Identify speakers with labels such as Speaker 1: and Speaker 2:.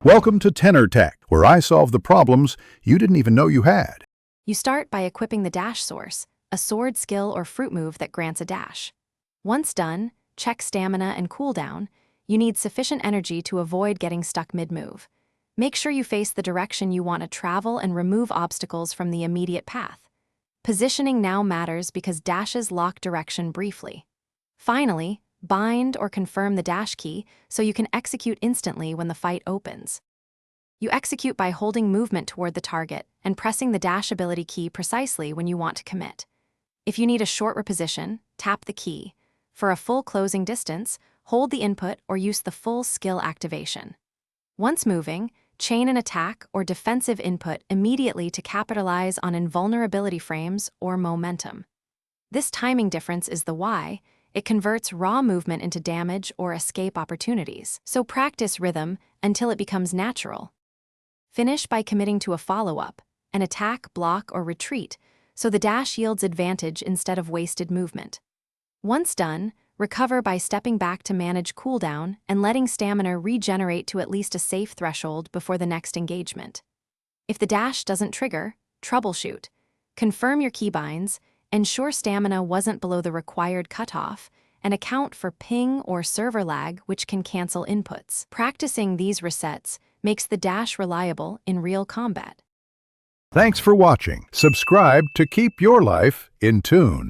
Speaker 1: Welcome to Tenor Tech, where I solve the problems you didn't even know you had.
Speaker 2: You start by equipping the dash source, a sword skill or fruit move that grants a dash. Once done, check stamina and cooldown. You need sufficient energy to avoid getting stuck mid-move. Make sure you face the direction you want to travel and remove obstacles from the immediate path. Positioning now matters because dashes lock direction briefly. Finally, bind or confirm the dash key so you can execute instantly when the fight opens. You execute by holding movement toward the target and pressing the dash ability key precisely when you want to commit. If you need a short reposition, tap the key. For a full closing distance, hold the input or use the full skill activation. Once moving, chain an attack or defensive input immediately to capitalize on invulnerability frames or momentum. This timing difference is the why. It converts raw movement into damage or escape opportunities, so practice rhythm until it becomes natural. Finish by committing to a follow-up, an attack, block, or retreat, so the dash yields advantage instead of wasted movement. Once done, recover by stepping back to manage cooldown and letting stamina regenerate to at least a safe threshold before the next engagement. If the dash doesn't trigger, troubleshoot. Confirm your keybinds, ensure stamina wasn't below the required cutoff, and account for ping or server lag, which can cancel inputs. Practicing these resets makes the dash reliable in real combat.
Speaker 1: Thanks for watching. Subscribe to keep your life in tune.